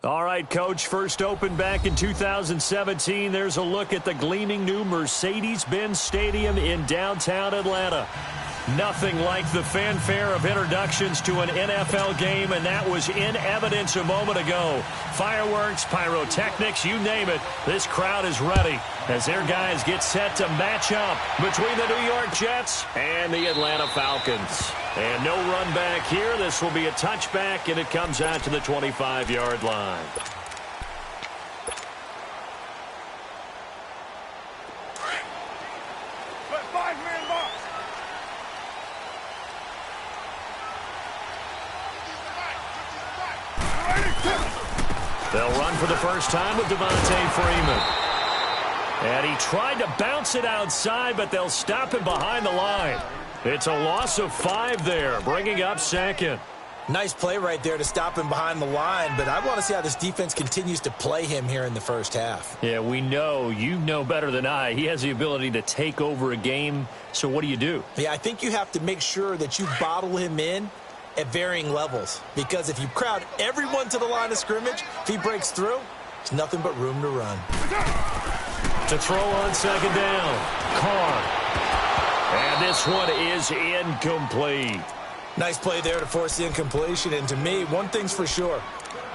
All right, Coach, first opened back in 2017. There's a look at the gleaming new Mercedes-Benz Stadium in downtown Atlanta. Nothing like the fanfare of introductions to an NFL game, and that was in evidence a moment ago. Fireworks, pyrotechnics, you name it. This crowd is ready as their guys get set to match up between the New York Jets and the Atlanta Falcons. And no run back here. This will be a touchback, and it comes out to the 25-yard line. They'll run for the first time with Devontae Freeman. And he tried to bounce it outside, but they'll stop him behind the line. It's a loss of 5 there, bringing up second. Nice play right there to stop him behind the line, but I want to see how this defense continues to play him here in the first half. Yeah, we know. You know better than I. He has the ability to take over a game, so what do? Yeah, I think you have to make sure that you bottle him in at varying levels, because if you crowd everyone to the line of scrimmage, if he breaks through, it's nothing but room to run. To throw on second down, Carr. And this one is incomplete. Nice play there to force the incompletion, and to me, one thing's for sure.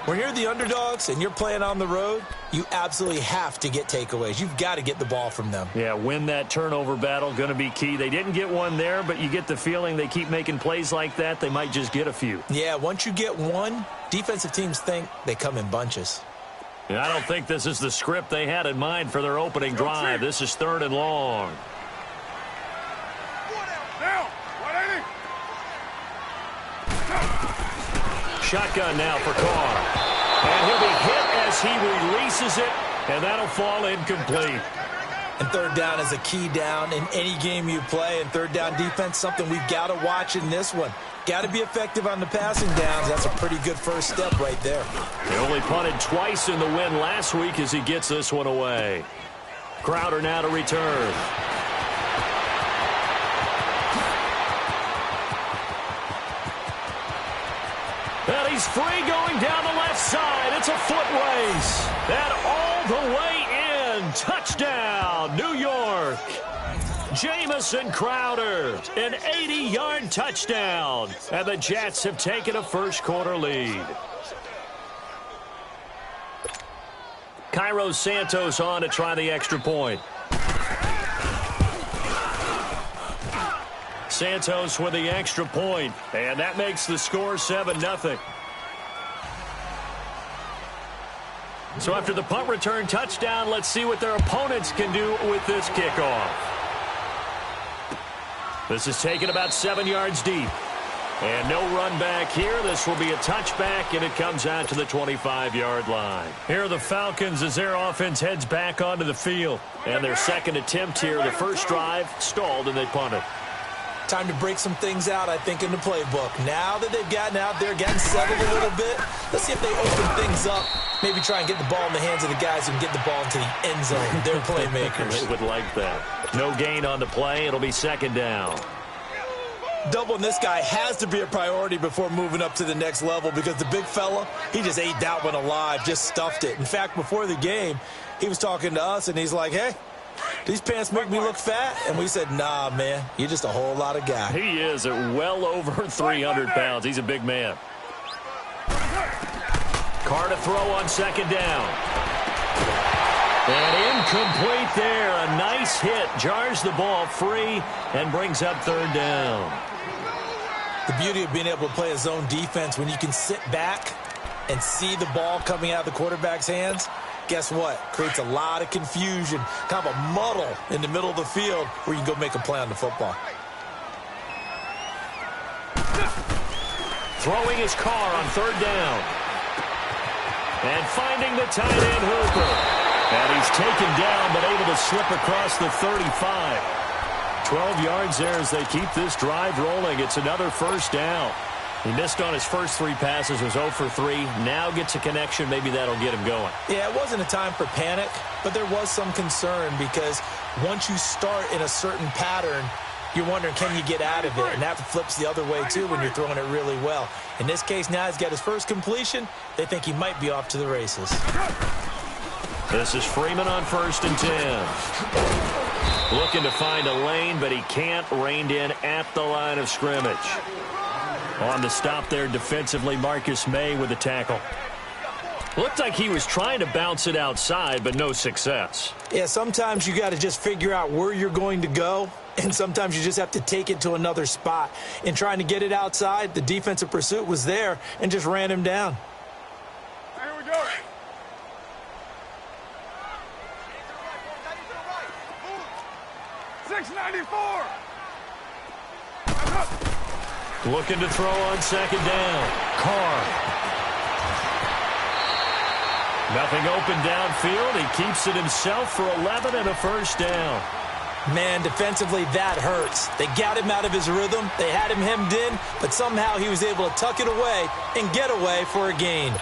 When you're the underdogs and you're playing on the road, you absolutely have to get takeaways. You've got to get the ball from them. Yeah, win that turnover battle, going to be key. They didn't get one there, but you get the feeling they keep making plays like that, they might just get a few. Yeah, once you get one, defensive teams think they come in bunches. And I don't think this is the script they had in mind for their opening drive. This is 3rd and long. Shotgun now for Carr. And he'll be hit as he releases it, and that'll fall incomplete. And 3rd down is a key down in any game you play. And 3rd down defense, something we've got to watch in this one. Got to be effective on the passing downs. That's a pretty good first step right there. He only punted twice in the win last week as he gets this one away. Crowder now to return. And he's free going down the left side. It's a foot race. And all the way in. Touchdown, New York. Jamison Crowder, an 80-yard touchdown. And the Jets have taken a first-quarter lead. Cairo Santos on to try the extra point. Santos with the extra point, and that makes the score 7-0. So after the punt return touchdown, let's see what their opponents can do with this kickoff. This is taken about 7 yards deep. And no run back here. This will be a touchback, and it comes out to the 25-yard line. Here are the Falcons as their offense heads back onto the field. And their second attempt here, the first drive, stalled, and they punted. Time to break some things out, I think, in the playbook. Now that they've gotten out there, getting settled a little bit, let's see if they open things up. Maybe try and get the ball in the hands of the guys who can get the ball into the end zone. They're playmakers. They would like that. No gain on the play. It'll be 2nd down. Doubling this guy has to be a priority before moving up to the next level, because the big fella, he just ate that one alive, just stuffed it. In fact, before the game, he was talking to us, and he's like, hey, these pants make me look fat. And we said, nah, man, you're just a whole lot of guy. He is at well over 300 pounds. He's a big man. Carr to throw on 2nd down. And incomplete there. A nice hit. Jars the ball free and brings up 3rd down. The beauty of being able to play a zone defense, when you can sit back and see the ball coming out of the quarterback's hands, guess what? Creates a lot of confusion, kind of a muddle in the middle of the field where you can go make a play on the football. Throwing his Carr on 3rd down. And finding the tight end Hooper. And he's taken down but able to slip across the 35. 12 yards there as they keep this drive rolling. It's another first down. He missed on his first 3 passes, was 0 for 3. Now gets a connection. Maybe that'll get him going. Yeah, it wasn't a time for panic, but there was some concern because once you start in a certain pattern, you're wondering, can you get out of it? And that flips the other way, too, when you're throwing it really well. In this case, now he's got his first completion. They think he might be off to the races. This is Freeman on 1st and 10. Looking to find a lane, but he can't. Reined in at the line of scrimmage. On the stop there defensively, Marcus May with the tackle. Looked like he was trying to bounce it outside, but no success. Yeah, sometimes you got to just figure out where you're going to go, and sometimes you just have to take it to another spot. In trying to get it outside, the defensive pursuit was there and just ran him down. Here we go. $6.94. Looking to throw on 2nd down. Carr. Nothing open downfield. He keeps it himself for 11 and a 1st down. Man, defensively, that hurts. They got him out of his rhythm. They had him hemmed in, but somehow he was able to tuck it away and get away for a gain.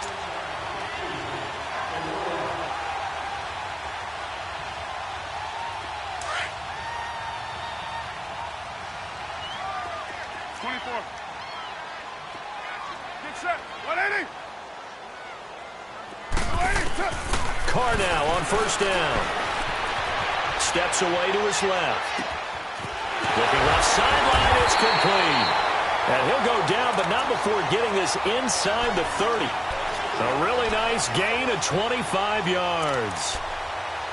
Carr now on 1st down. Steps away to his left. Looking left sideline, it's complete. And he'll go down, but not before getting this inside the 30. A really nice gain of 25 yards.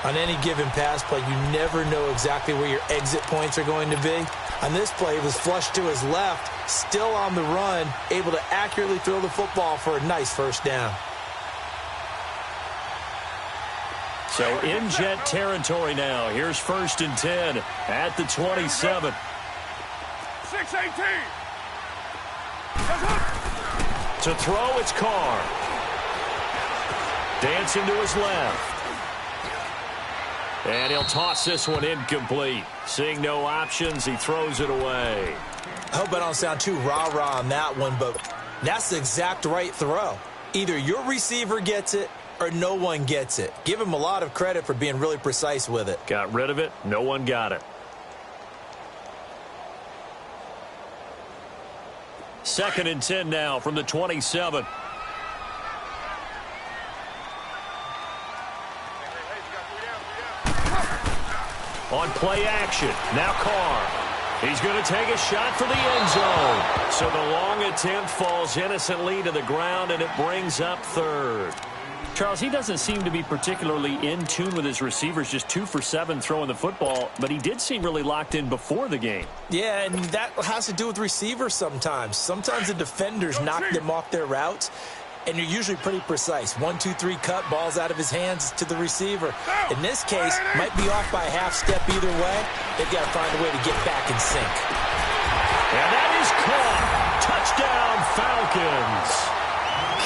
On any given pass play, you never know exactly where your exit points are going to be. On this play, it was flushed to his left, still on the run, able to accurately throw the football for a nice 1st down. So in Jet territory now. Here's 1st and 10 at the 27. 6-18. To throw, it's Carr. Dancing to his left. And he'll toss this one incomplete. Seeing no options, he throws it away. I hope I don't sound too rah-rah on that one, but that's the exact right throw. Either your receiver gets it or no one gets it. Give him a lot of credit for being really precise with it. Got rid of it. No one got it. 2nd and 10 now from the 27. On play action. Now Carr. He's going to take a shot for the end zone. So the long attempt falls innocently to the ground, and it brings up 3rd. Charles, he doesn't seem to be particularly in tune with his receivers, just 2 for 7 throwing the football, but he did seem really locked in before the game. Yeah, and that has to do with receivers sometimes. Sometimes the defenders knock them off their routes, and you're usually pretty precise. 1, 2, 3 cut, balls out of his hands to the receiver. In this case, might be off by a half step either way. They've got to find a way to get back in sync. And that is caught. Touchdown, Falcons.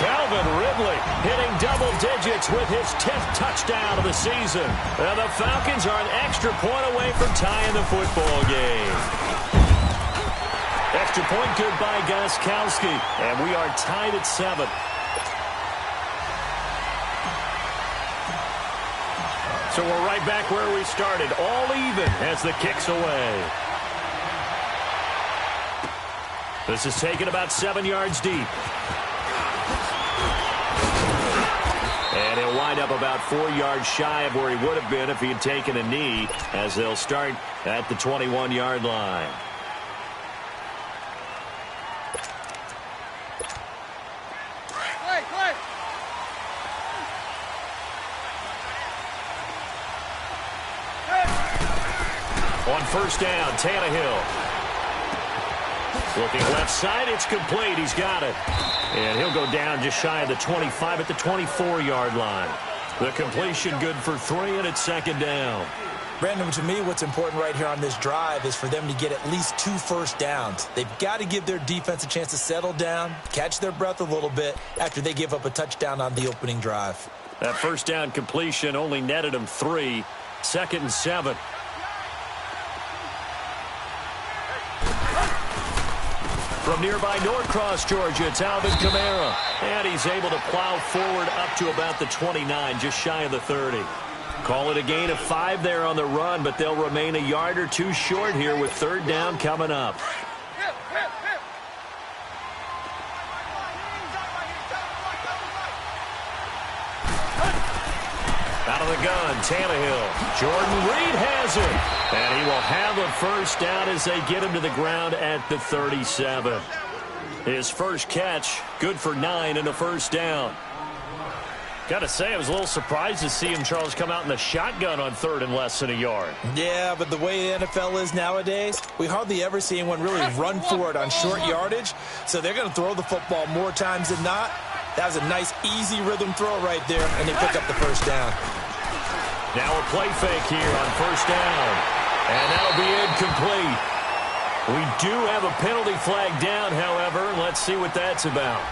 Calvin Ridley hitting double digits with his 10th touchdown of the season. And the Falcons are an extra point away from tying the football game. Extra point good by Gostkowski. And we are tied at 7. So we're right back where we started. All even as the kick's away. This is taken about 7 yards deep. And he'll wind up about 4 yards shy of where he would have been if he had taken a knee, as they'll start at the 21-yard line. On 1st down, Tannehill. Looking left side, it's complete. He's got it. And he'll go down just shy of the 25 at the 24-yard line. The completion good for 3, and it's 2nd down. Brandon, to me, what's important right here on this drive is for them to get at least 2 first downs. They've got to give their defense a chance to settle down, catch their breath a little bit after they give up a touchdown on the opening drive. That 1st down completion only netted him 3. 2nd and 7. From nearby Norcross, Georgia, it's Alvin Kamara. And he's able to plow forward up to about the 29, just shy of the 30. Call it a gain of 5 there on the run, but they'll remain a yard or 2 short here with 3rd down coming up. Out of the gun, Tannehill. Jordan Reed has it. And he will have a 1st down as they get him to the ground at the 37. His first catch, good for 9 and a 1st down. Got to say, I was a little surprised to see him, Charles, come out in the shotgun on 3rd and less than a yard. Yeah, but the way the NFL is nowadays, we hardly ever see anyone really run for it on short yardage. So they're going to throw the football more times than not. That was a nice, easy rhythm throw right there, and they pick up the 1st down. Now a play fake here on 1st down. And that'll be incomplete. We do have a penalty flag down, however. Let's see what that's about.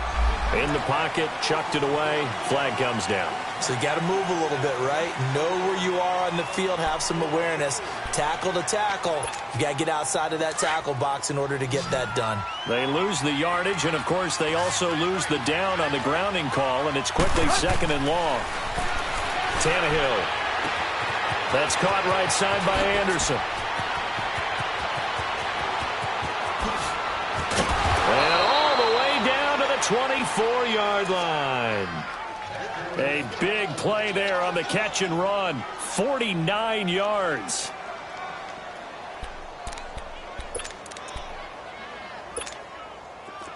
In the pocket, chucked it away, flag comes down. So you got to move a little bit, right? Know where you are on the field, have some awareness. Tackle to tackle. You got to get outside of that tackle box in order to get that done. They lose the yardage, and of course they also lose the down on the grounding call, and it's quickly 2nd and long. Tannehill. That's caught right side by Anderson. And all the way down to the 24-yard line. A big play there on the catch and run. 49 yards.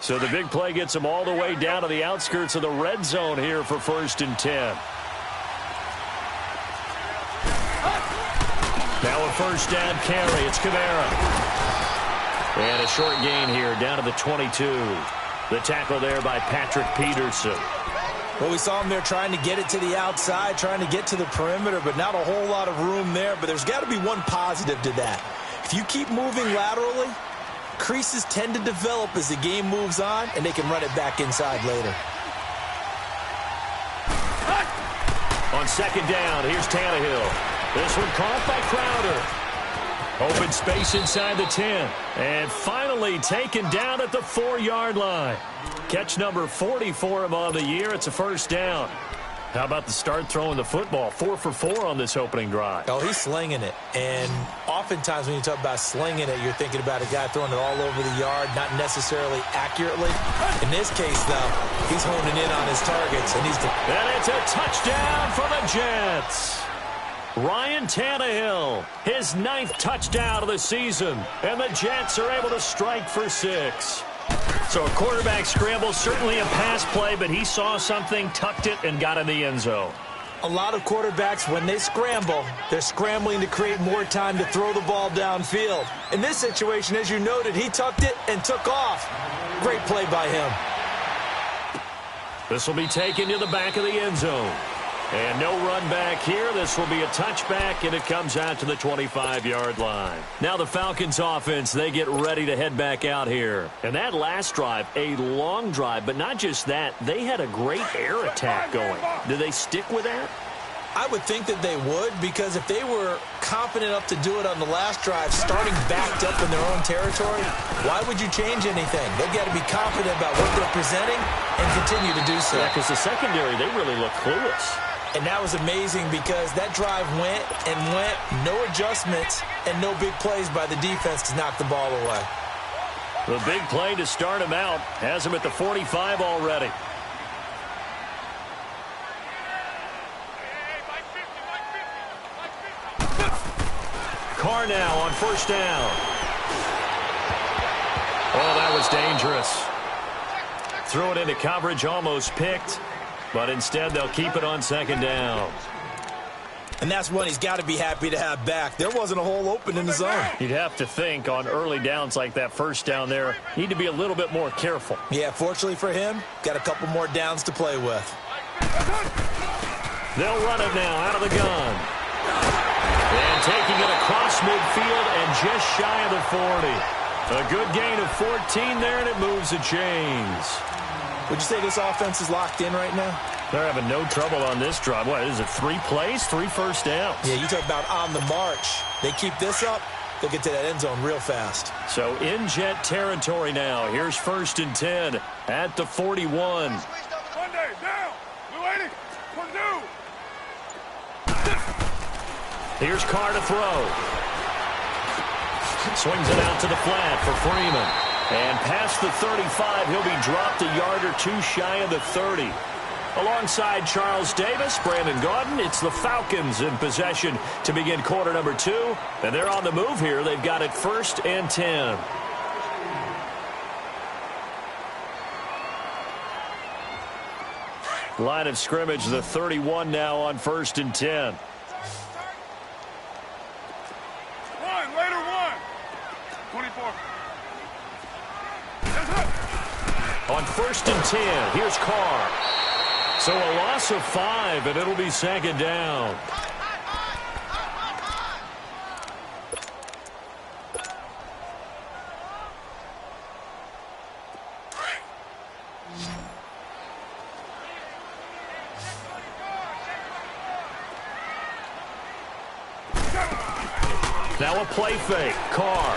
So the big play gets them all the way down to the outskirts of the red zone here for 1st and 10. Now a 1st down carry. It's Kamara. And a short gain here down to the 22. The tackle there by Patrick Peterson. Well, we saw him there trying to get it to the outside, trying to get to the perimeter, but not a whole lot of room there. But there's got to be one positive to that. If you keep moving laterally, creases tend to develop as the game moves on, and they can run it back inside later. On 2nd down, here's Tannehill. This one caught by Crowder. Open space inside the 10. And finally taken down at the 4-yard line. Catch number 40 for him on the year. It's a 1st down. How about the start throwing the football? 4 for 4 on this opening drive. Oh, he's slinging it. And oftentimes when you talk about slinging it, you're thinking about a guy throwing it all over the yard, not necessarily accurately. In this case, though, he's honing in on his targets. And it's a touchdown for the Jets. Ryan Tannehill, his 9th touchdown of the season. And the Jets are able to strike for 6. So a quarterback scramble, certainly a pass play, but he saw something, tucked it, and got in the end zone. A lot of quarterbacks, when they scramble, they're scrambling to create more time to throw the ball downfield. In this situation, as you noted, he tucked it and took off. Great play by him. This will be taken to the back of the end zone. And no run back here. This will be a touchback, and it comes out to the 25-yard line. Now the Falcons offense, they get ready to head back out here. And that last drive, a long drive, but not just that. They had a great air attack going. Do they stick with that? I would think that they would, because if they were confident enough to do it on the last drive, starting backed up in their own territory, why would you change anything? They've got to be confident about what they're presenting and continue to do so. Yeah, because the secondary, they really look clueless. And that was amazing because that drive went and went, no adjustments, and no big plays by the defense to knock the ball away. The big play to start him out has him at the 45 already. Carr now on 1st down. Oh, that was dangerous. Threw it into coverage, almost picked. But instead, they'll keep it on 2nd down. And that's one he's got to be happy to have back. There wasn't a hole open in the zone. You'd have to think on early downs like that 1st down there, need to be a little bit more careful. Yeah, fortunately for him, got a couple more downs to play with. They'll run it now out of the gun. And taking it across midfield and just shy of the 40. A good gain of 14 there, and it moves the chains. Would you say this offense is locked in right now? They're having no trouble on this drive. What is it, 3 plays, 3 first downs? Yeah, you talk about on the march. They keep this up, they'll get to that end zone real fast. So in Jet territory now. Here's 1st and 10 at the 41. Monday, down. Blue 80. 42. Here's Carr to throw. Swings it out to the flat for Freeman. And past the 35, he'll be dropped a yard or two shy of the 30. Alongside Charles Davis, Brandon Gaudin, it's the Falcons in possession to begin quarter number 2. And they're on the move here. They've got it 1st and 10. Line of scrimmage, the 31 now on 1st and 10. Later one. 24. On 1st and 10, here's Carr. So a loss of 5, and it'll be 2nd down. Now a play fake. Carr.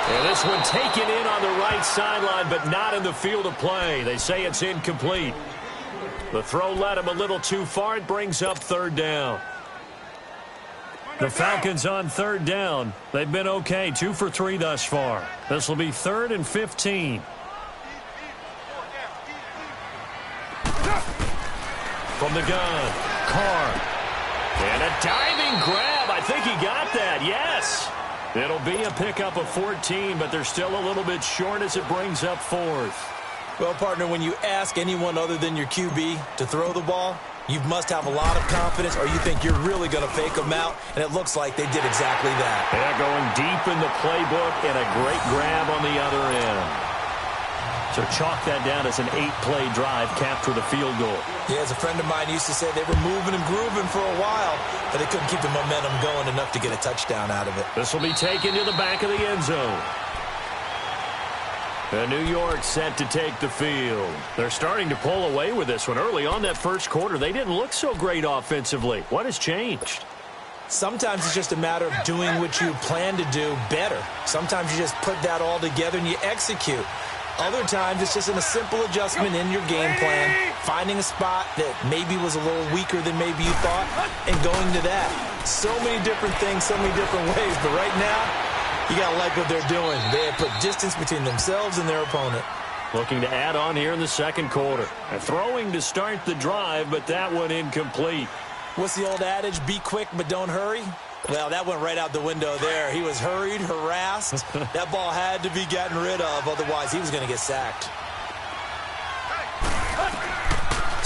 And this one taken in on the right sideline, but not in the field of play. They say it's incomplete. The throw led him a little too far. It brings up 3rd down. The Falcons on 3rd down. They've been okay. 2 for 3 thus far. This will be 3rd and 15. From the gun, Carr. And a diving grab. I think he got that. Yes. It'll be a pickup of 14, but they're still a little bit short as it brings up 4th. Well, partner, when you ask anyone other than your QB to throw the ball, you must have a lot of confidence, or you think you're really going to fake them out, and it looks like they did exactly that. Yeah, going deep in the playbook and a great grab on the other end. So chalk that down as an 8-play drive, capture the field goal. Yeah, as a friend of mine used to say, they were moving and grooving for a while, but they couldn't keep the momentum going enough to get a touchdown out of it. This will be taken to the back of the end zone. And New York set to take the field. They're starting to pull away with this one. Early on that first quarter, they didn't look so great offensively. What has changed? Sometimes it's just a matter of doing what you plan to do better. Sometimes you just put that all together and you execute. Other times it's just a simple adjustment in your game plan, finding a spot that maybe was a little weaker than maybe you thought, and going to that. So many different things, so many different ways, but right now, you got to like what they're doing. They have put distance between themselves and their opponent. Looking to add on here in the second quarter. And throwing to start the drive, but that one incomplete. What's the old adage, be quick but don't hurry? Well, that went right out the window there. He was hurried, harassed. That ball had to be gotten rid of, otherwise he was going to get sacked.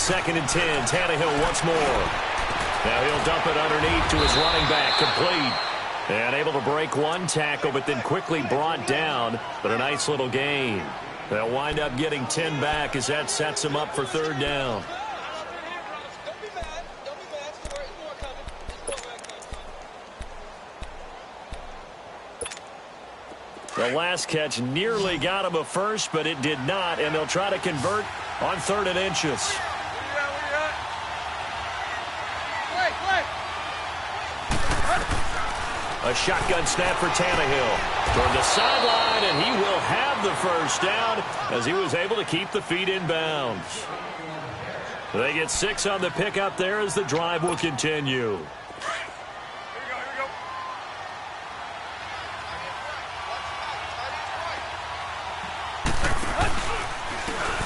2nd and 10, Tannehill once more. Now he'll dump it underneath to his running back, complete. And able to break one tackle, but then quickly brought down. But a nice little gain. They'll wind up getting 10 back as that sets him up for 3rd down. The last catch nearly got him a first, but it did not, and they'll try to convert on 3rd and inches. A shotgun snap for Tannehill toward the sideline, and he will have the first down as he was able to keep the feet in bounds. They get 6 on the pickup there as the drive will continue.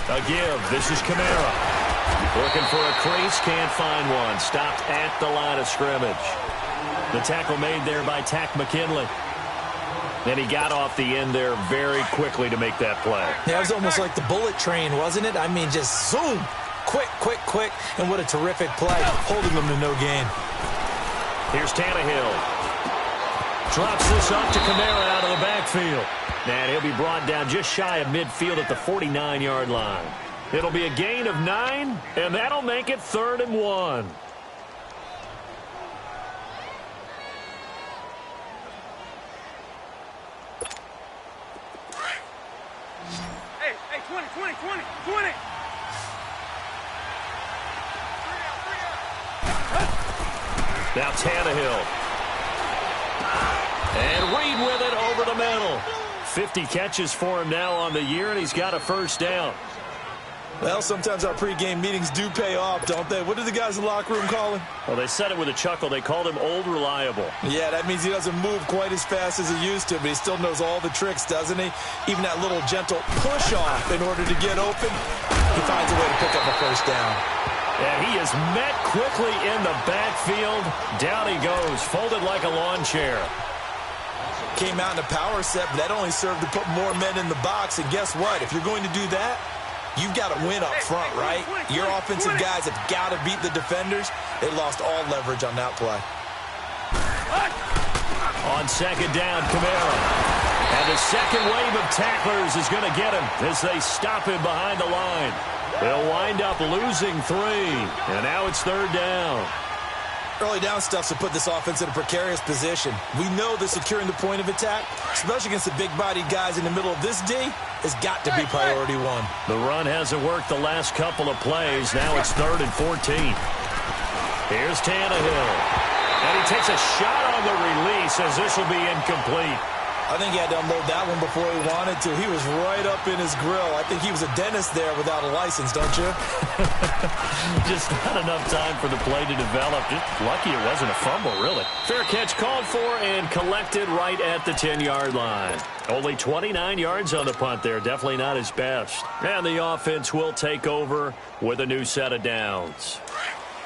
A give. This is Kamara. Looking for a crease. Can't find one. Stopped at the line of scrimmage. The tackle made there by Tack McKinley. And he got off the end there very quickly to make that play. Yeah, it was almost like the bullet train, wasn't it? I mean, just zoom. Quick, quick, quick. And what a terrific play. Holding them to no gain. Here's Tannehill. Drops this up to Kamara out of the backfield. And he'll be brought down just shy of midfield at the 49-yard line. It'll be a gain of 9, and that'll make it 3rd and 1. Hey, 20. Now Tannehill. And Reed with it over the middle. 50 catches for him now on the year, and he's got a first down. Well, sometimes our pregame meetings do pay off, don't they? What do the guys in the locker room call him? Well, they said it with a chuckle. They called him Old Reliable. Yeah, that means he doesn't move quite as fast as he used to, but he still knows all the tricks, doesn't he? Even that little gentle push-off in order to get open, he finds a way to pick up a first down. And he is met quickly in the backfield. Down he goes, folded like a lawn chair. Came out in a power set, but that only served to put more men in the box. And guess what? If you're going to do that, you've got to win up front, right? Your offensive guys have got to beat the defenders. They lost all leverage on that play. On second down, Kamara. And the second wave of tacklers is going to get him as they stop him behind the line. They'll wind up losing 3. And now it's third down. Early down stuff's to put this offense in a precarious position. We know that securing the point of attack, especially against the big-bodied guys in the middle of this D, has got to be priority 1. The run hasn't worked the last couple of plays. Now it's 3rd and 14. Here's Tannehill. And he takes a shot on the release as this will be incomplete. I think he had to unload that one before he wanted to. He was right up in his grill. I think he was a dentist there without a license, don't you? Just not enough time for the play to develop. Just lucky it wasn't a fumble, really. Fair catch called for and collected right at the 10-yard line. Only 29 yards on the punt there. Definitely not his best. And the offense will take over with a new set of downs.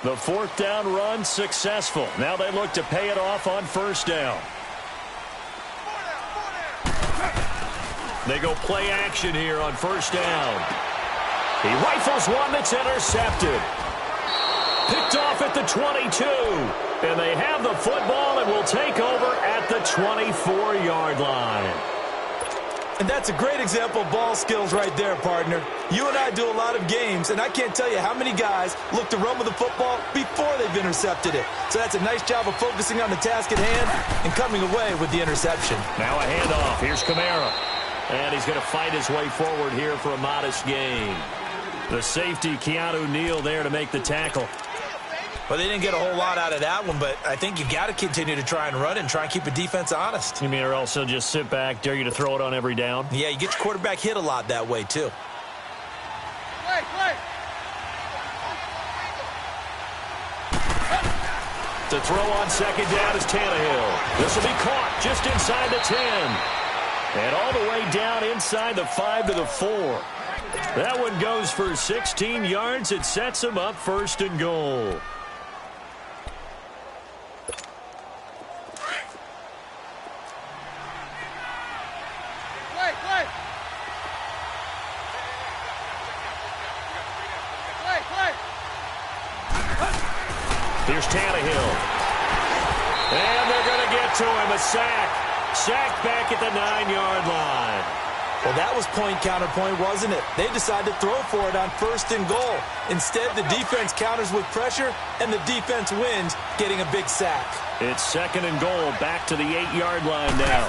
The 4th down run successful. Now they look to pay it off on first down. They go play action here on first down. He rifles one that's intercepted. Picked off at the 22. And they have the football and will take over at the 24-yard line. And that's a great example of ball skills right there, partner. You and I do a lot of games, and I can't tell you how many guys look to run with the football before they've intercepted it. So that's a nice job of focusing on the task at hand and coming away with the interception. Now a handoff. Here's Kamara. And he's going to fight his way forward here for a modest gain. The safety, Keanu Neal, there to make the tackle. Well, they didn't get a whole lot out of that one, but I think you've got to continue to try and run and try and keep the defense honest. You mean or also just sit back, dare you to throw it on every down? Yeah, you get your quarterback hit a lot that way, too. Play. To throw on second down is Tannehill. This will be caught just inside the 10. And all the way down inside the 5 to the 4. That one goes for 16 yards. It sets him up 1st and goal. Play. Here's Tannehill. And they're going to get to him. A sack. Sacked back at the 9-yard line. Well, that was point counterpoint, wasn't it? They decided to throw for it on 1st and goal. Instead, the defense counters with pressure, and the defense wins, getting a big sack. It's 2nd and goal, back to the 8-yard line now.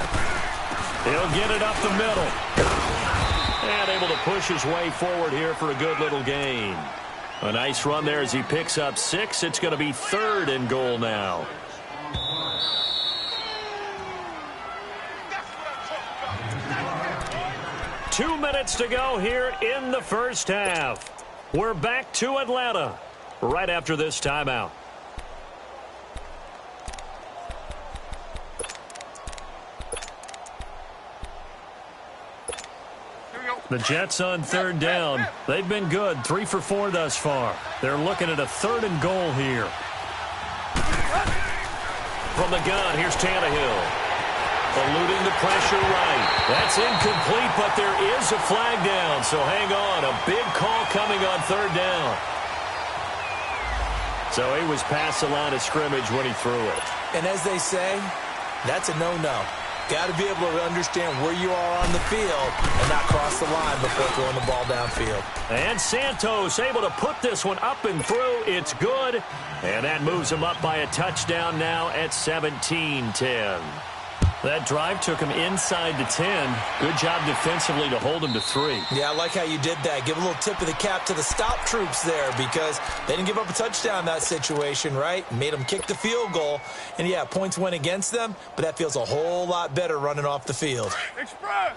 He'll get it up the middle. And able to push his way forward here for a good little gain. A nice run there as he picks up 6. It's going to be 3rd and goal now. Two minutes to go here in the first half. We're back to Atlanta right after this timeout. The Jets on 3rd down. They've been good, 3 for 4 thus far. They're looking at a 3rd and goal here. From the gun, here's Tannehill. Eluding the pressure right. That's incomplete, but there is a flag down, so hang on. A big call coming on 3rd down. So he was past the line of scrimmage when he threw it. And as they say, that's a no-no. Got to be able to understand where you are on the field and not cross the line before throwing the ball downfield. And Santos able to put this one up and through. It's good. And that moves him up by a touchdown now at 17-10. That drive took him inside the 10. Good job defensively to hold him to 3. Yeah, I like how you did that. Give a little tip of the cap to the stop troops there because they didn't give up a touchdown in that situation, right? Made them kick the field goal. And, yeah, points went against them, but that feels a whole lot better running off the field. Express!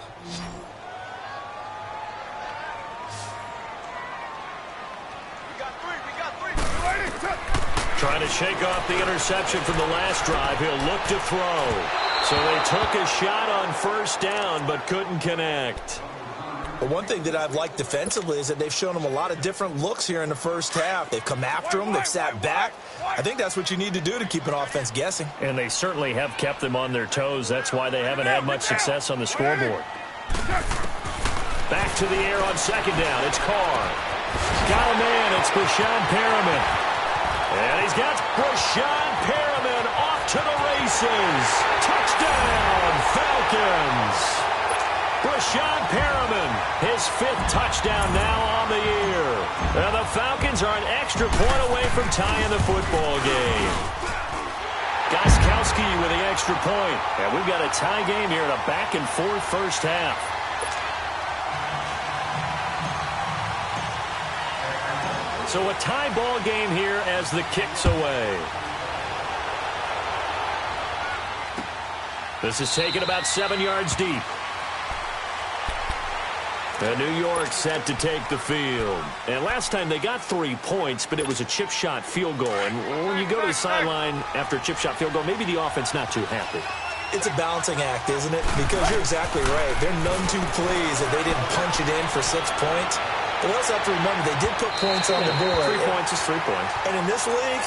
Trying to shake off the interception from the last drive. He'll look to throw. So they took a shot on first down but couldn't connect. But one thing that I've liked defensively is that they've shown them a lot of different looks here in the first half. They've come after them. They've sat back. I think that's what you need to do to keep an offense guessing. And they certainly have kept them on their toes. That's why they haven't had much success on the scoreboard. Back to the air on second down. It's Carr. Got a man. It's Brashad Perriman. And he's got Brashad Perriman off to the races. Touchdown, Falcons. Brashad Perriman, his 5th touchdown now on the year. And the Falcons are an extra point away from tying the football game. Gostkowski with the extra point. And we've got a tie game here in a back-and-forth first half. So a tie ball game here as the kick's away. This is taken about 7 yards deep. And New York set to take the field. And last time they got 3 points, but it was a chip shot field goal. And when you go to the sideline after a chip shot field goal, maybe the offense not too happy. It's a balancing act, isn't it? Because you're exactly right. They're none too pleased that they didn't punch it in for 6 points. But we also have to remember they did put points on the board. 3 points is 3 points. And in this league,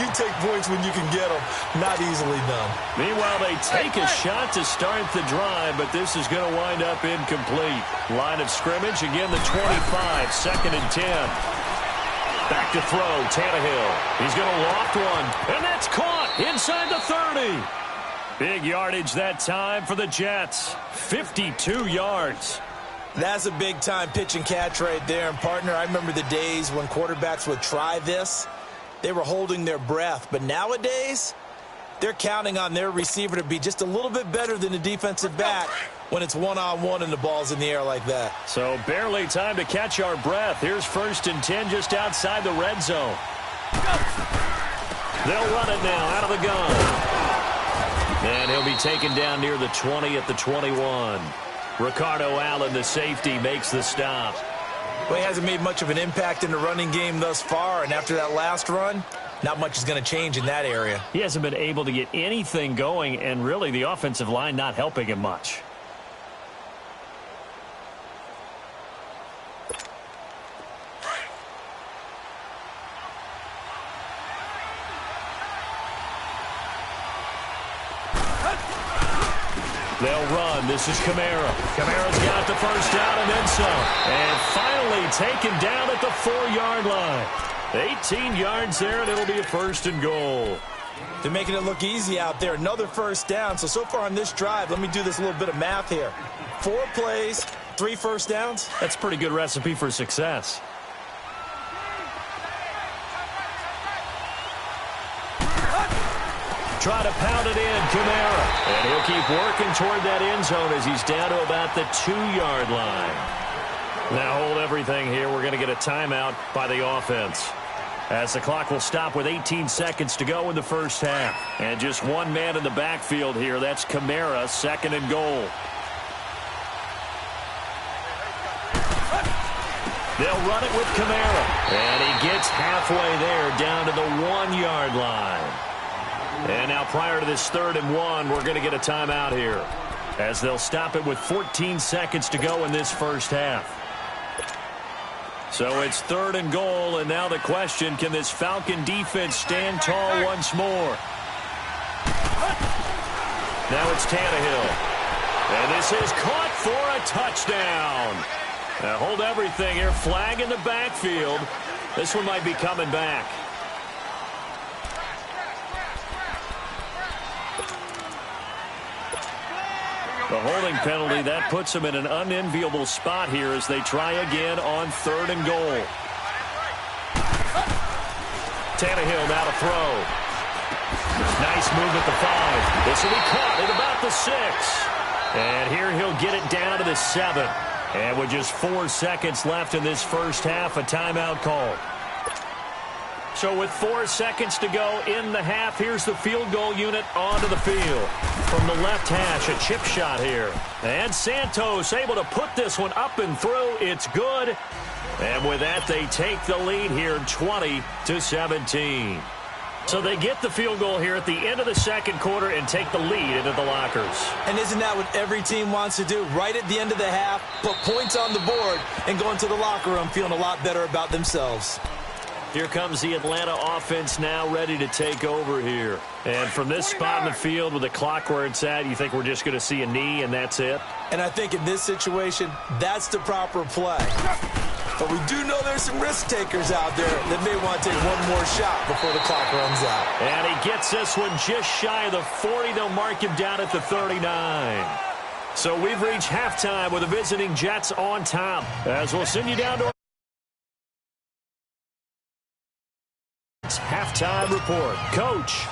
you take points when you can get them. Not easily done. Meanwhile, they take a shot to start the drive, but this is going to wind up incomplete. Line of scrimmage, again the 25, 2nd and 10. Back to throw, Tannehill. He's going to loft one, and that's caught inside the 30. Big yardage that time for the Jets. 52 yards. That's a big-time pitch and catch right there. And, partner, I remember the days when quarterbacks would try this. They were holding their breath. But nowadays, they're counting on their receiver to be just a little bit better than the defensive back when it's one-on-one and the ball's in the air like that. So barely time to catch our breath. Here's 1st and 10 just outside the red zone. They'll run it now out of the gun. And he'll be taken down near the 20 at the 21. Ricardo Allen, the safety, makes the stop. Well, he hasn't made much of an impact in the running game thus far, and after that last run, not much is going to change in that area. He hasn't been able to get anything going, and really the offensive line not helping him much. They'll run. This is Kamara. Kamara's got the first down and then some. And finally taken down at the 4-yard line. 18 yards there, and it'll be a 1st and goal. They're making it look easy out there. Another first down. So far on this drive, let me do this little bit of math here. 4 plays, 3 first downs. That's a pretty good recipe for success. Try to pound it in, Kamara. And he'll keep working toward that end zone as he's down to about the 2-yard line. Now hold everything here. We're going to get a timeout by the offense, as the clock will stop with 18 seconds to go in the first half. And just one man in the backfield here. That's Kamara, 2nd and goal. They'll run it with Kamara. And he gets halfway there down to the 1-yard line. And now prior to this 3rd and 1, we're going to get a timeout here, as they'll stop it with 14 seconds to go in this first half. So it's 3rd and goal, and now the question, can this Falcon defense stand tall once more? Now it's Tannehill. And this is caught for a touchdown. Now hold everything here. Flag in the backfield. This one might be coming back. The holding penalty, that puts them in an unenviable spot here as they try again on 3rd and goal. Tannehill now to throw. Nice move at the 5. This will be caught at about the 6. And here he'll get it down to the 7. And with just 4 seconds left in this first half, a timeout call. So with 4 seconds to go in the half, here's the field goal unit onto the field. From the left hash, a chip shot here. And Santos able to put this one up and through. It's good. And with that, they take the lead here 20-17. So they get the field goal here at the end of the second quarter and take the lead into the lockers. And isn't that what every team wants to do? Right at the end of the half, put points on the board, and go into the locker room feeling a lot better about themselves. Here comes the Atlanta offense now ready to take over here. And from this spot in the field with the clock where it's at, you think we're just going to see a knee and that's it? And I think in this situation, that's the proper play. But we do know there's some risk takers out there that may want to take one more shot before the clock runs out. And he gets this one just shy of the 40. They'll mark him down at the 39. So we've reached halftime with the visiting Jets on top. As we'll send you down to halftime report. Coach.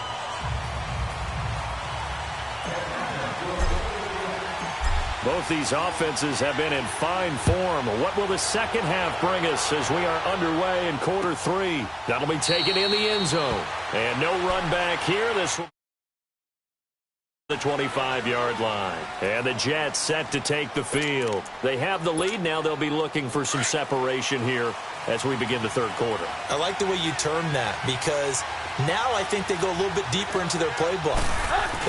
Both these offenses have been in fine form. What will the second half bring us as we are underway in quarter three? That'll be taken in the end zone. And no run back here. This will the 25-yard line. And the Jets set to take the field. They have the lead. Now they'll be looking for some separation here as we begin the third quarter. I like the way you term that because now I think they go a little bit deeper into their playbook.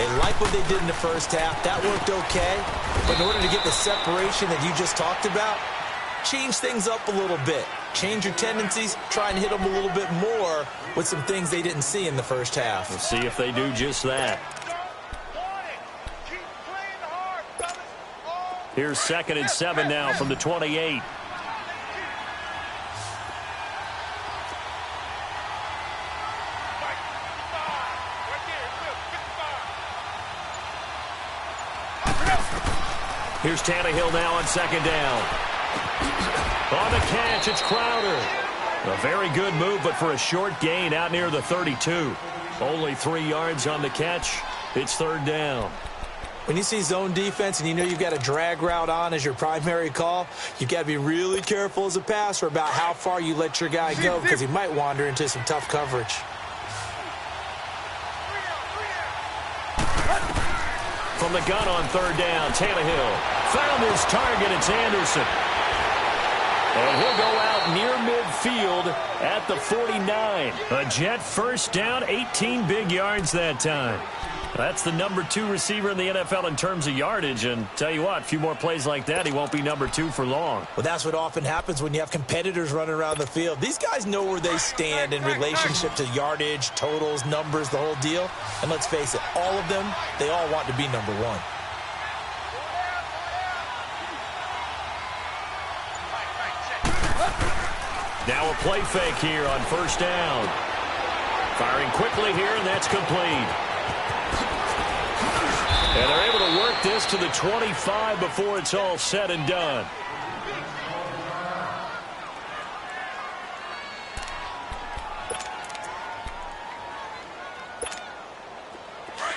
They like what they did in the first half. That worked okay. But in order to get the separation that you just talked about, change things up a little bit. Change your tendencies. Try and hit them a little bit more with some things they didn't see in the first half. We'll see if they do just that. Here's 2nd and 7 now from the 28. Here's Tannehill now on 2nd down. On the catch, it's Crowder. A very good move, but for a short gain out near the 32. Only 3 yards on the catch. It's 3rd down. When you see zone defense and you know you've got a drag route on as your primary call, you've got to be really careful as a passer about how far you let your guy go because he might wander into some tough coverage. From the gun on 3rd down, Tannehill found his target. It's Anderson. And he'll go out near midfield at the 49. A Jet first down, 18 big yards that time. That's the number 2 receiver in the NFL in terms of yardage. And tell you what, a few more plays like that, he won't be number 2 for long. Well, that's what often happens when you have competitors running around the field. These guys know where they stand in relationship to yardage, totals, numbers, the whole deal. And let's face it, all of them, they all want to be number 1. Now a play fake here on 1st down. Firing quickly here, and that's complete. And they're able to work this to the 25 before it's all said and done.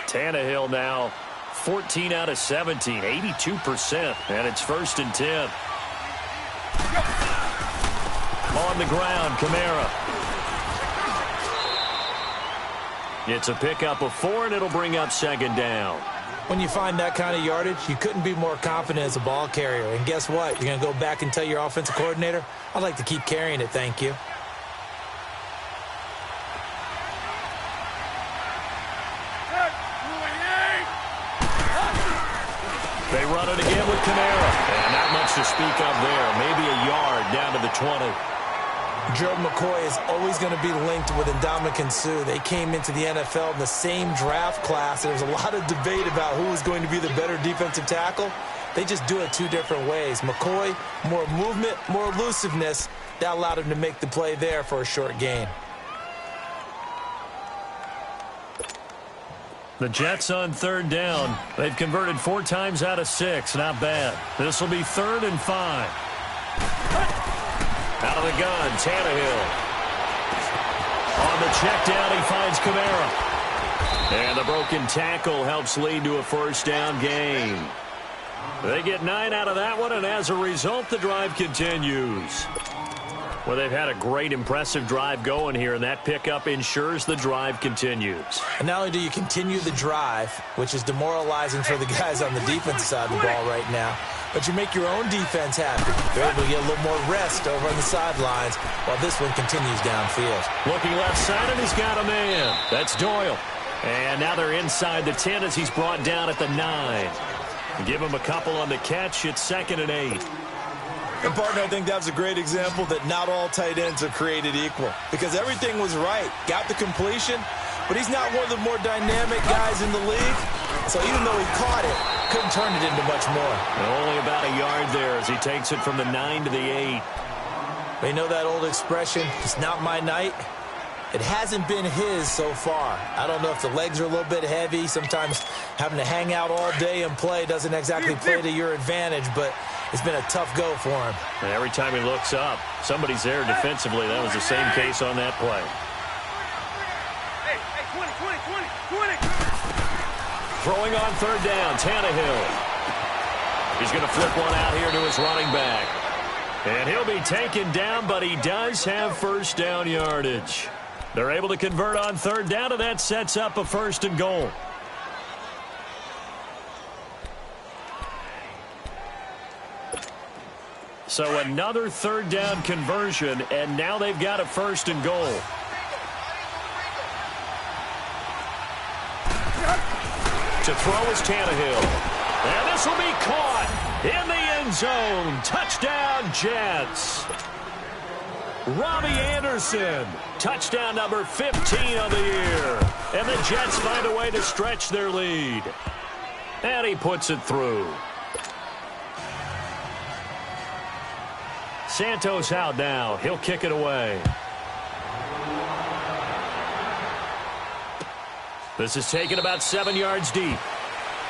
Tannehill now 14 out of 17, 82%, and it's 1st and 10. On the ground, Kamara. It's a pickup of 4, and it'll bring up 2nd down. When you find that kind of yardage, you couldn't be more confident as a ball carrier. And guess what? You're going to go back and tell your offensive coordinator, I'd like to keep carrying it, thank you. They run it again with Kamara. And not much to speak of there. Maybe a yard down to the 20. Gerald McCoy is always going to be linked with Ndamukong Suh. They came into the NFL in the same draft class. There was a lot of debate about who was going to be the better defensive tackle. They just do it 2 different ways. McCoy, more movement, more elusiveness. That allowed him to make the play there for a short gain. The Jets on 3rd down. They've converted 4 times out of 6. Not bad. This will be 3rd and 5. Out of the gun, Tannehill. On the check down, he finds Kamara. And the broken tackle helps lead to a 1st down gain. They get 9 out of that one, and as a result, the drive continues. Well, they've had a great, impressive drive going here, and that pickup ensures the drive continues. And not only do you continue the drive, which is demoralizing for the guys on the defensive side of the ball right now, but you make your own defense happy. You're able to get a little more rest over on the sidelines while this one continues downfield. Looking left side, and he's got a man. That's Doyle. And now they're inside the 10 as he's brought down at the 9. Give him a couple on the catch. It's 2nd and 8. And, partner, I think that was a great example that not all tight ends are created equal because everything was right. Got the completion, but he's not one of the more dynamic guys in the league. So even though he caught it, couldn't turn it into much more. And only about a yard there as he takes it from the 9 to the 8. But you know that old expression, it's not my night? It hasn't been his so far. I don't know if the legs are a little bit heavy. Sometimes having to hang out all day and play doesn't exactly play to your advantage, but it's been a tough go for him. And every time he looks up, somebody's there defensively. That was the same case on that play. Hey, 20. Throwing on 3rd down, Tannehill. He's going to flip one out here to his running back. And he'll be taken down, but he does have 1st down yardage. They're able to convert on 3rd down, and that sets up a 1st and goal. So another 3rd down conversion, and now they've got a 1st and goal. To throw is Tannehill. And this will be caught in the end zone. Touchdown, Jets. Robbie Anderson, touchdown number 15 of the year. And the Jets find a way to stretch their lead. And he puts it through. Santos out now. He'll kick it away. This is taken about 7 yards deep.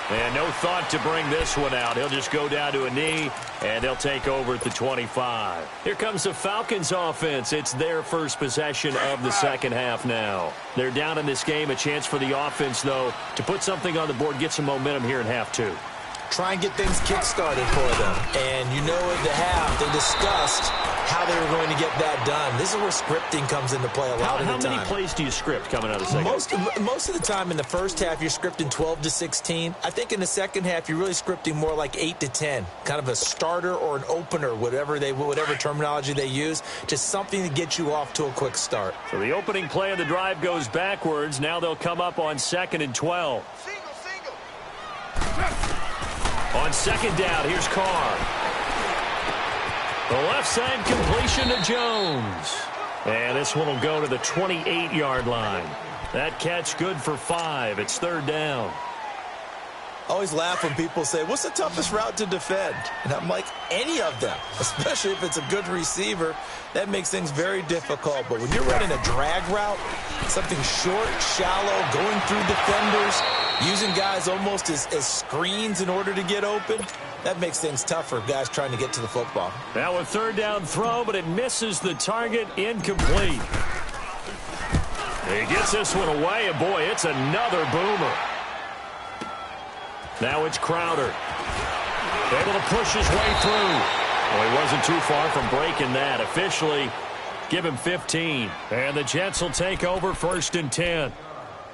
And no thought to bring this one out. He'll just go down to a knee, and they'll take over at the 25. Here comes the Falcons offense. It's their first possession of the second half now. They're down in this game. A chance for the offense, though, to put something on the board, get some momentum here in half 2. Try and get things kick-started for them. And you know at the half, they discussed how they were going to get that done. This is where scripting comes into play a lot of the time. How many plays do you script coming out of the second? Most of the time in the first half, you're scripting 12 to 16. I think in the second half, you're really scripting more like 8 to 10. Kind of a starter or an opener, whatever terminology they use. Just something to get you off to a quick start. So the opening play of the drive goes backwards. Now they'll come up on 2nd and 12. On 2nd down, here's Carr. The left side completion to Jones. And this one will go to the 28-yard line. That catch good for 5. It's 3rd down. I always laugh when people say, what's the toughest route to defend? And I'm like, any of them, especially if it's a good receiver. That makes things very difficult. But when you're running a drag route, something short, shallow, going through defenders, using guys almost as screens in order to get open, that makes things tough for guys trying to get to the football. Now a 3rd down throw, but it misses the target, incomplete. He gets this one away, and boy, it's another boomer. Now it's Crowder. Able to push his way through. Well, he wasn't too far from breaking that. Officially, give him 15. And the Jets will take over 1st and 10.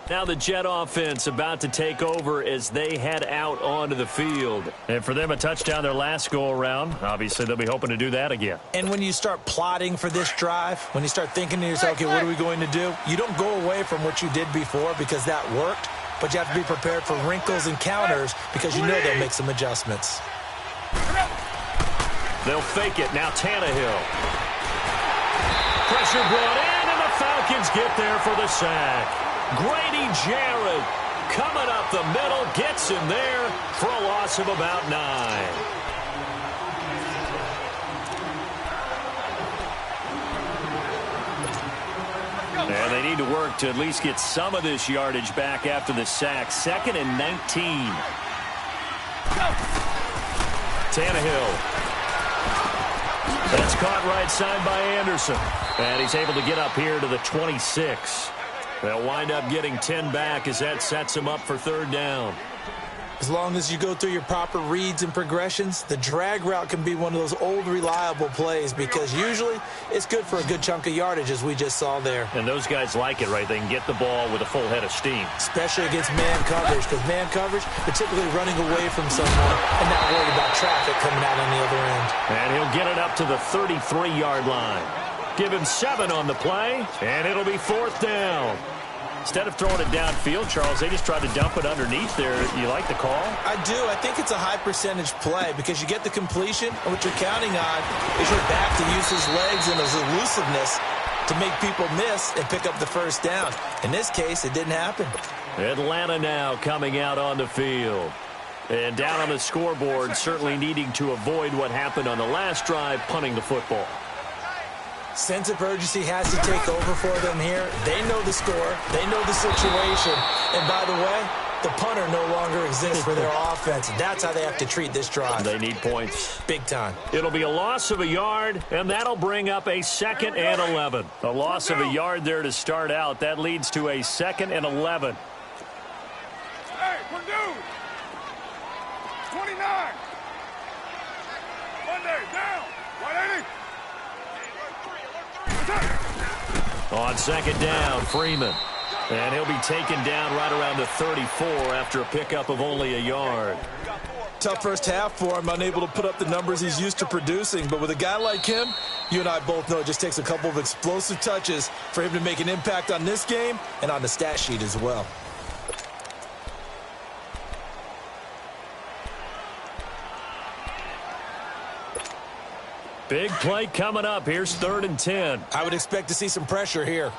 Now the Jet offense about to take over as they head out onto the field. And for them, a touchdown their last go-around. Obviously, they'll be hoping to do that again. And when you start plotting for this drive, when you start thinking to yourself, okay, what are we going to do? You don't go away from what you did before because that worked, but you have to be prepared for wrinkles and counters because you know they'll make some adjustments. They'll fake it. Now Tannehill. Pressure brought in, and the Falcons get there for the sack. Grady Jarrett coming up the middle, gets him there for a loss of about 9. And they need to work to at least get some of this yardage back after the sack. 2nd and 19. Tannehill. That's caught right side by Anderson. And he's able to get up here to the 26. They'll wind up getting 10 back as that sets him up for 3rd down. As long as you go through your proper reads and progressions, the drag route can be one of those old reliable plays because usually it's good for a good chunk of yardage, as we just saw there. And those guys like it, right? They can get the ball with a full head of steam. Especially against man coverage, because man coverage, they're typically running away from someone and not worried about traffic coming out on the other end. And he'll get it up to the 33-yard line. Give him 7 on the play, and it'll be 4th down. Instead of throwing it downfield, Charles, they just tried to dump it underneath there. You like the call? I do. I think it's a high-percentage play because you get the completion, and what you're counting on is your back to use his legs and his elusiveness to make people miss and pick up the first down. In this case, it didn't happen. Atlanta now coming out on the field. And down on the scoreboard, certainly needing to avoid what happened on the last drive, punting the football. Sense of urgency has to take over for them here. They know the score. They know the situation. And by the way, the punter no longer exists for their offense. That's how they have to treat this drive. They need points. Big time. It'll be a loss of a yard, and that'll bring up a 2nd and 11. A loss of a yard there to start out. That leads to a 2nd and 11. Hey, Purdue! 29! Monday, down! 180! On 2nd down, Freeman. And he'll be taken down right around the 34 after a pickup of only a yard. Tough first half for him, unable to put up the numbers he's used to producing. But with a guy like him, you and I both know it just takes a couple of explosive touches for him to make an impact on this game and on the stat sheet as well. Big play coming up. Here's 3rd and 10. I would expect to see some pressure here.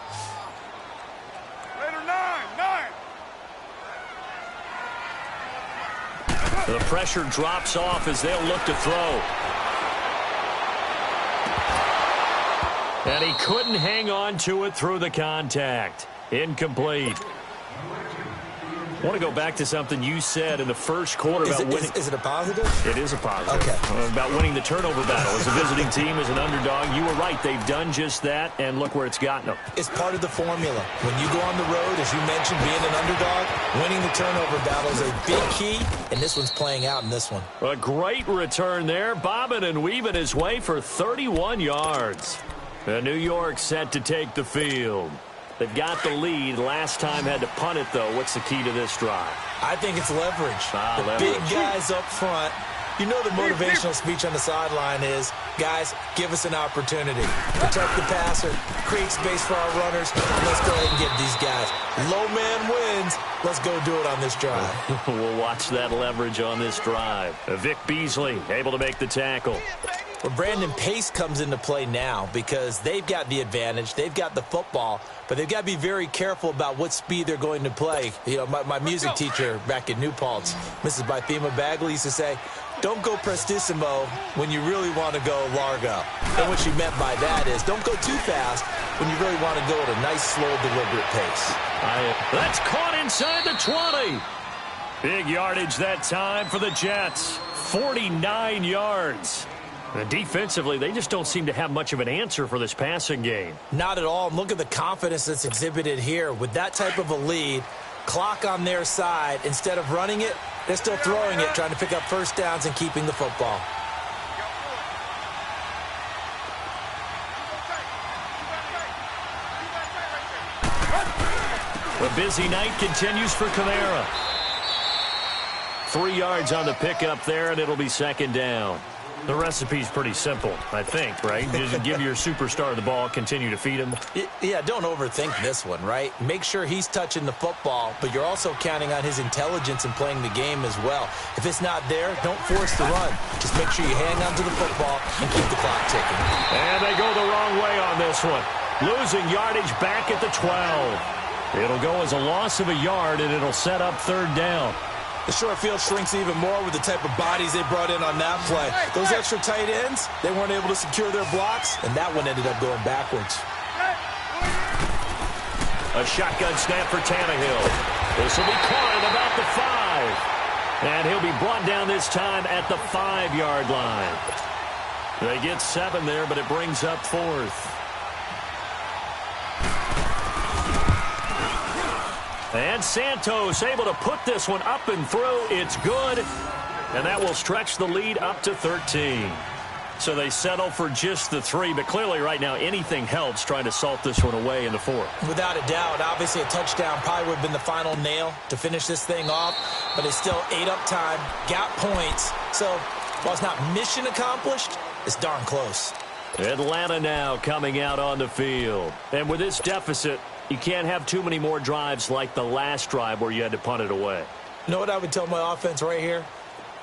Later, 9! The pressure drops off as they'll look to throw. And he couldn't hang on to it through the contact. Incomplete. I want to go back to something you said in the first quarter about winning. Is it a positive? It is a positive. Okay. About winning the turnover battle. As a visiting team, as an underdog, you were right. They've done just that, and look where it's gotten them. It's part of the formula. When you go on the road, as you mentioned, being an underdog, winning the turnover battle is a big key, and this one's playing out in this one. A great return there. Bobbing and weaving his way for 31 yards. And New York set to take the field. They've got the lead. Last time had to punt it, though. What's the key to this drive? I think it's leverage. Leverage. Big guys up front. You know the motivational speech on the sideline is, guys, give us an opportunity. Protect the passer, create space for our runners, and let's go ahead and get these guys. Low man wins. Let's go do it on this drive. We'll watch that leverage on this drive. Vic Beasley able to make the tackle. Well, Brandon, pace comes into play now because they've got the advantage. They've got the football, but they've got to be very careful about what speed they're going to play. You know, my music teacher back in New Paltz, Mrs. Bythema Bagley, used to say, don't go prestissimo when you really want to go largo. And what she meant by that is don't go too fast when you really want to go at a nice, slow, deliberate pace. That's caught inside the 20. Big yardage that time for the Jets. 49 yards. And defensively, they just don't seem to have much of an answer for this passing game. Not at all. And look at the confidence that's exhibited here. With that type of a lead, clock on their side, instead of running it, they're still throwing it, trying to pick up first downs and keeping the football. A busy night continues for Kamara. 3 yards on the pickup there, and it'll be 2nd down. The recipe's pretty simple, I think, right? Just give your superstar the ball, continue to feed him. Yeah, don't overthink this one, right? Make sure he's touching the football, but you're also counting on his intelligence in playing the game as well. If it's not there, don't force the run. Just make sure you hang on to the football and keep the clock ticking. And they go the wrong way on this one. Losing yardage back at the 12. It'll go as a loss of a yard, and it'll set up 3rd down. The short field shrinks even more with the type of bodies they brought in on that play. Those extra tight ends, they weren't able to secure their blocks, and that one ended up going backwards. A shotgun snap for Tannehill. This will be caught at about the 5. And he'll be brought down this time at the 5-yard line. They get 7 there, but it brings up 4th. And Santos able to put this one up and through. It's good. And that will stretch the lead up to 13. So they settle for just the 3, but clearly right now anything helps trying to salt this one away in the 4th. Without a doubt, obviously a touchdown probably would have been the final nail to finish this thing off, but it's still 8 up time, got points. So while it's not mission accomplished, it's darn close. Atlanta now coming out on the field. And with this deficit, you can't have too many more drives like the last drive where you had to punt it away. You know what I would tell my offense right here?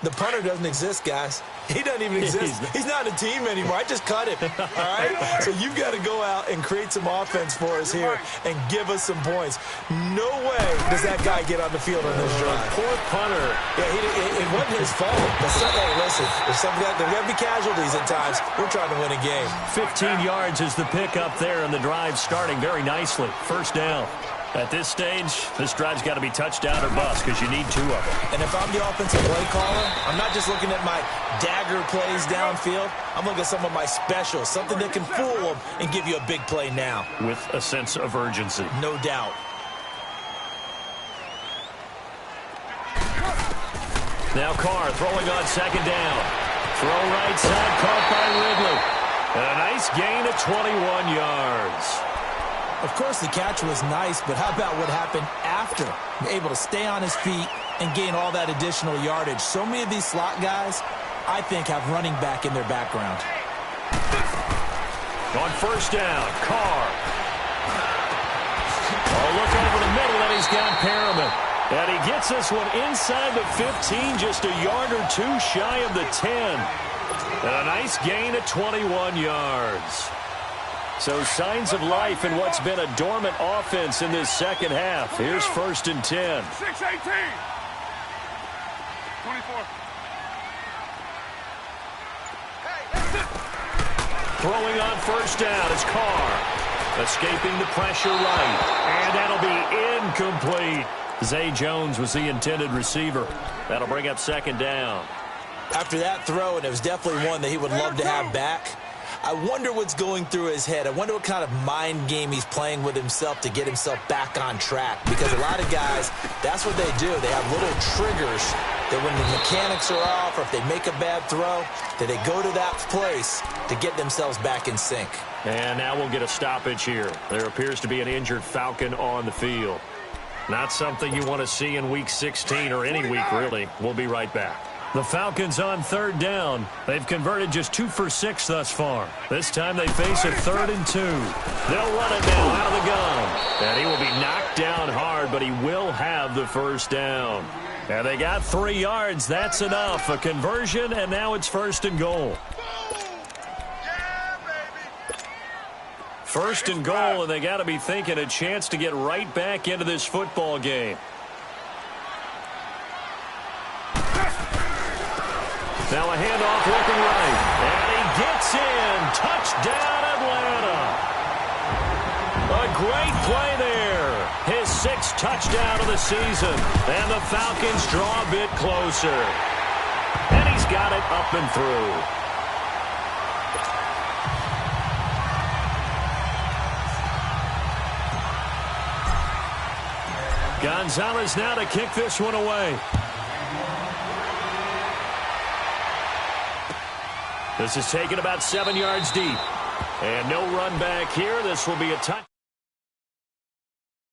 The punter doesn't exist, guys. He doesn't even exist. He's not a team anymore. I just cut him, all right? So you've got to go out and create some offense for us here and give us some points. No way does that guy get on the field on this drive. Poor punter. Yeah, it wasn't his fault. But hey, listen, there's going to be casualties at times. We're trying to win a game. 15 yards is the pickup there, and the drive starting very nicely. First down. At this stage, this drive's got to be touchdown or bust because you need 2 of them. And if I'm the offensive play caller, I'm not just looking at my dagger plays downfield. I'm looking at some of my specials, something that can fool them and give you a big play now. With a sense of urgency. No doubt. Now Carr throwing on second down. Throw right side, caught by Ridley. And a nice gain of 21 yards. Of course, the catch was nice, but how about what happened after? Able to stay on his feet and gain all that additional yardage. So many of these slot guys, I think, have running back in their background. On first down, Carr. Oh, look over the middle, and he's got Perriman. And he gets this one inside the 15, just a yard or 2 shy of the 10. And a nice gain of 21 yards. So signs of life in what's been a dormant offense in this second half. Here's 1st and 10. 6-18. 24. Throwing on first down is Carr. Escaping the pressure right. And that'll be incomplete. Zay Jones was the intended receiver. That'll bring up second down. After that throw, and it was definitely one that he would love to have back, I wonder what's going through his head. I wonder what kind of mind game he's playing with himself to get himself back on track. Because a lot of guys, that's what they do. They have little triggers that when the mechanics are off or if they make a bad throw, that they go to that place to get themselves back in sync. And now we'll get a stoppage here. There appears to be an injured Falcon on the field. Not something you want to see in Week 16 or any week, really. We'll be right back. The Falcons on third down. They've converted just 2 for 6 thus far. This time they face a 3rd and 2. They'll run it now out of the gun. And he will be knocked down hard, but he will have the first down. And they got 3 yards. That's enough. A conversion, and now it's 1st and goal. 1st and goal, and they got to be thinking a chance to get right back into this football game. Now a handoff looking right. And he gets in. Touchdown, Atlanta. A great play there. His 6th touchdown of the season. And the Falcons draw a bit closer. And he's got it up and through. Gonzalez now to kick this one away. This is taken about 7 yards deep. And no run back here. This will be a touch.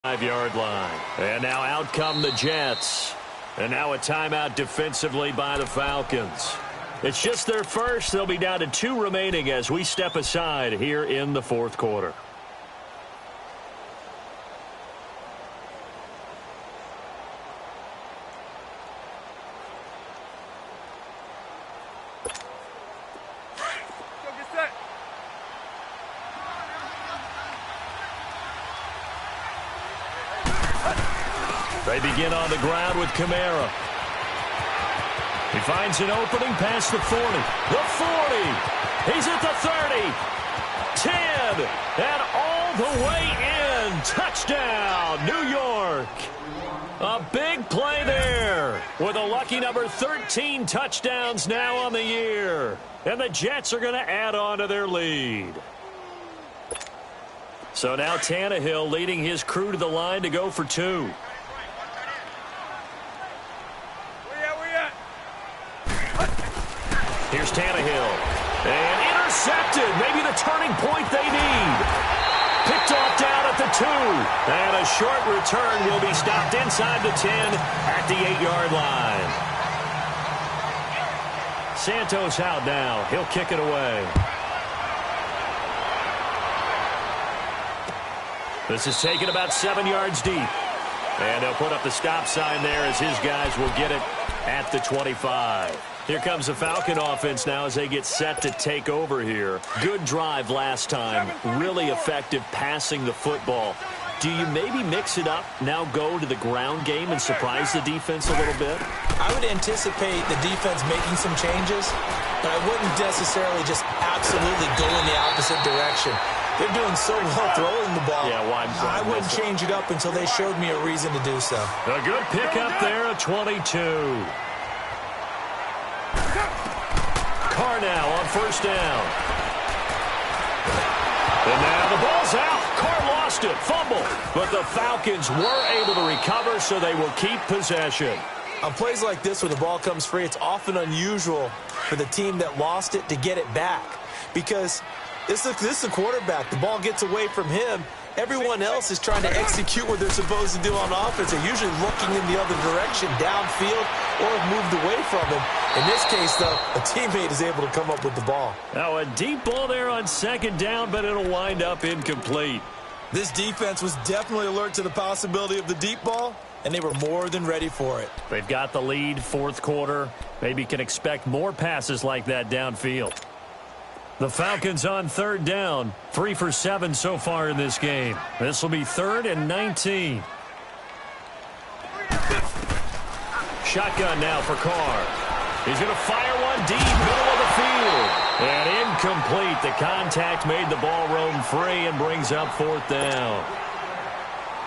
5-yard line. And now out come the Jets. And now a timeout defensively by the Falcons. It's just their first. They'll be down to 2 remaining as we step aside here in the 4th quarter. They begin on the ground with Kamara. He finds an opening past the 40. The 40. He's at the 30. 10. And all the way in. Touchdown, New York. A big play there with a lucky number 13 touchdowns now on the year. And the Jets are going to add on to their lead. So now Tannehill leading his crew to the line to go for 2. Here's Tannehill. And intercepted. Maybe the turning point they need. Picked off down at the 2. And a short return will be stopped inside the 10 at the 8-yard line. Santos out now. He'll kick it away. This is taken about 7 yards deep. And they'll put up the stop sign there as his guys will get it at the 25. Here comes the Falcon offense now as they get set to take over here. Good drive last time. Really effective passing the football. Do you maybe mix it up, now go to the ground game and surprise the defense a little bit? I would anticipate the defense making some changes, but I wouldn't necessarily just absolutely go in the opposite direction. They're doing so well throwing the ball. Yeah, why I wouldn't change it up until they showed me a reason to do so. A good pickup there at 22. Carr now on first down. And now the ball's out. Carr lost it. Fumble. But the Falcons were able to recover, so they will keep possession. On plays like this where the ball comes free, it's often unusual for the team that lost it to get it back. Because this is a quarterback. The ball gets away from him. Everyone else is trying to execute what they're supposed to do on offense. They're usually looking in the other direction, downfield, or have moved away from him. In this case, though, a teammate is able to come up with the ball. Now a deep ball there on second down, but it'll wind up incomplete. This defense was definitely alert to the possibility of the deep ball, and they were more than ready for it. They've got the lead, fourth quarter. Maybe can expect more passes like that downfield. The Falcons on third down, 3 for 7 so far in this game. This will be 3rd and 19. Shotgun now for Carr. He's going to fire one deep, middle of the field. And incomplete. The contact made the ball roam free and brings up 4th down.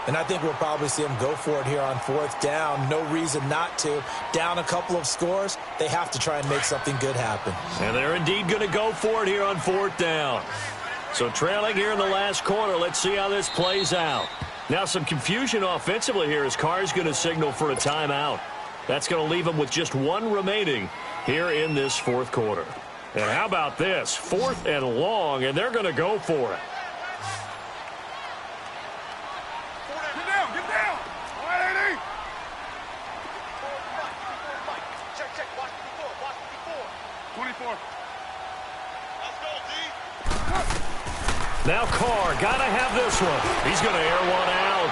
And I think we'll probably see them go for it here on 4th down. No reason not to. Down a couple of scores, they have to try and make something good happen. And they're indeed going to go for it here on 4th down. So trailing here in the last quarter, let's see how this plays out. Now some confusion offensively here as Carr's going to signal for a timeout. That's going to leave them with just 1 remaining here in this 4th quarter. And how about this? 4th and long, and they're going to go for it. Get down! 180! Check. Watch the 4. 24. Let's go, D. Now Carr, got to have this one. He's going to air one out.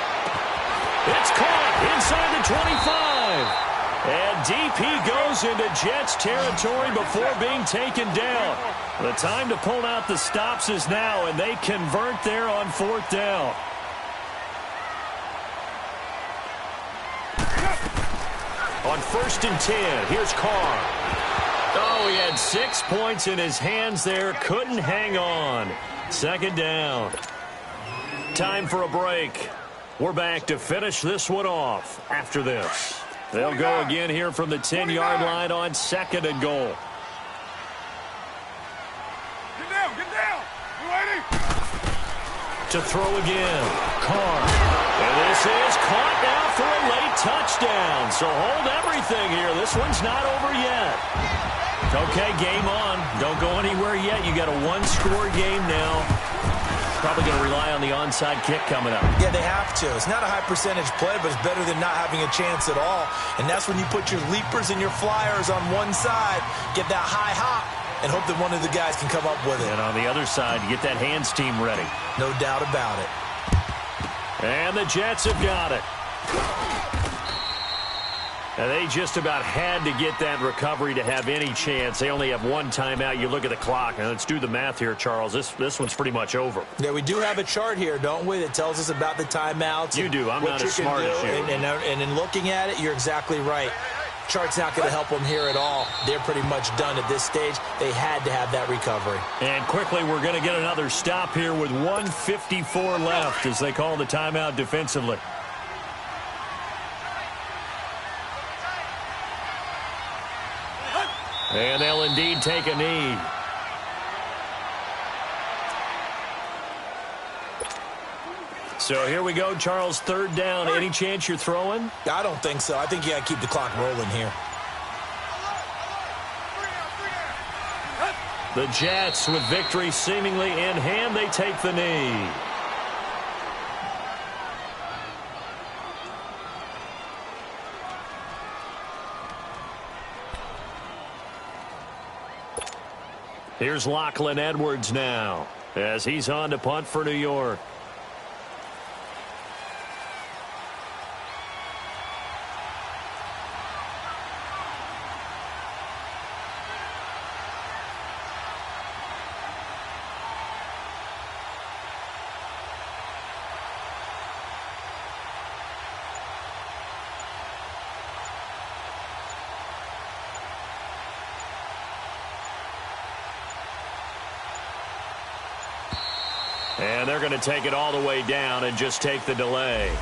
It's caught inside the 25. And DP goes into Jets territory before being taken down. The time to pull out the stops is now, and they convert there on 4th down. On 1st and 10, here's Carr. Oh, he had 6 points in his hands there. Couldn't hang on. 2nd down. Time for a break. We're back to finish this one off after this. They'll go again here from the 10-yard line on 2nd and goal. Get down! 280! To throw again. Carr. And this is caught now for a late touchdown. So hold everything here. This one's not over yet. Okay, game on. Don't go anywhere yet. You got a 1-score game now. Probably going to rely on the onside kick coming up. Yeah, they have to. It's not a high percentage play, but it's better than not having a chance at all. And that's when you put your leapers and your flyers on one side, get that high hop, and hope that one of the guys can come up with it. And on the other side, you get that hands team ready. No doubt about it. And the Jets have got it. And they just about had to get that recovery to have any chance. They only have 1 timeout. You look at the clock. Now let's do the math here, Charles. This one's pretty much over. Yeah, we do have a chart here, don't we, that tells us about the timeouts. You do. I'm not as smart as you. And in looking at it, you're exactly right. Chart's not going to help them here at all. They're pretty much done at this stage. They had to have that recovery. And quickly, we're going to get another stop here with 1:54 left as they call the timeout defensively. And they'll indeed take a knee. So here we go, Charles, 3rd down. Any chance you're throwing? I don't think so. I think you got to keep the clock rolling here. The Jets, with victory seemingly in hand, they take the knee. Here's Lachlan Edwards now, as he's on to punt for New York. And they're going to take it all the way down and just take the delay.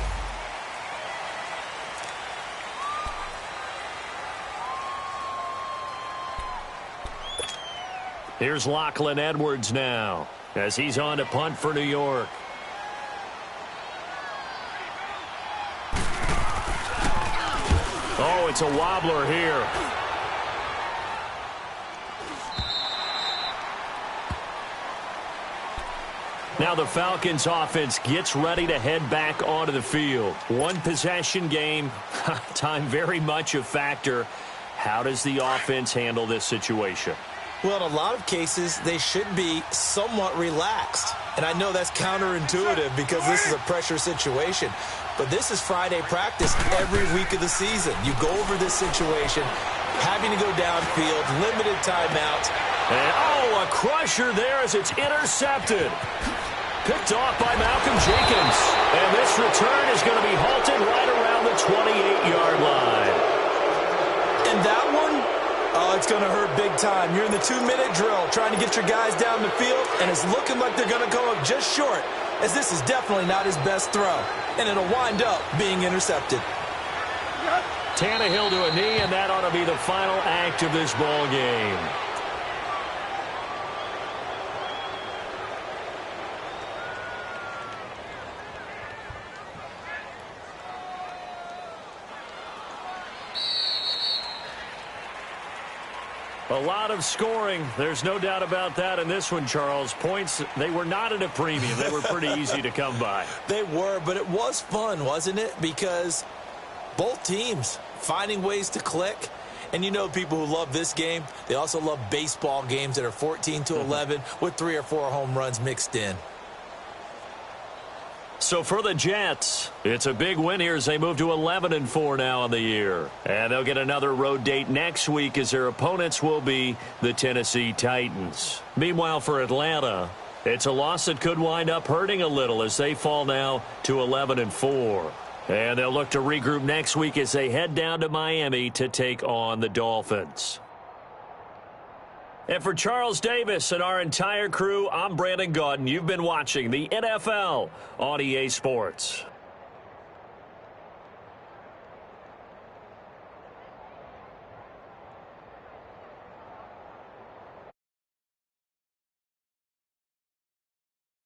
Here's Lachlan Edwards now, as he's on to punt for New York. Oh, it's a wobbler here. Now the Falcons offense gets ready to head back onto the field. One possession game, time very much a factor. How does the offense handle this situation? Well, in a lot of cases, they should be somewhat relaxed. And I know that's counterintuitive because this is a pressure situation. But this is Friday practice every week of the season. You go over this situation, having to go downfield, limited timeouts. And, oh, a crusher there as it's intercepted. Picked off by Malcolm Jenkins. And this return is going to be halted right around the 28-yard line. And that one, oh, it's going to hurt big time. You're in the 2-minute drill trying to get your guys down the field, and it's looking like they're going to go up just short, as this is definitely not his best throw. And it'll wind up being intercepted. Tannehill to a knee, and that ought to be the final act of this ball game. A lot of scoring. There's no doubt about that in this one, Charles. Points, they were not at a premium. They were pretty easy to come by. They were, but it was fun, wasn't it? Because both teams finding ways to click. And you know people who love this game, they also love baseball games that are 14-11 with 3 or 4 home runs mixed in. So for the Jets, it's a big win here as they move to 11-4 now on the year. And they'll get another road date next week as their opponents will be the Tennessee Titans. Meanwhile, for Atlanta, it's a loss that could wind up hurting a little as they fall now to 11-4. And they'll look to regroup next week as they head down to Miami to take on the Dolphins. And for Charles Davis and our entire crew, I'm Brandon Gaudin. You've been watching the NFL on EA Sports.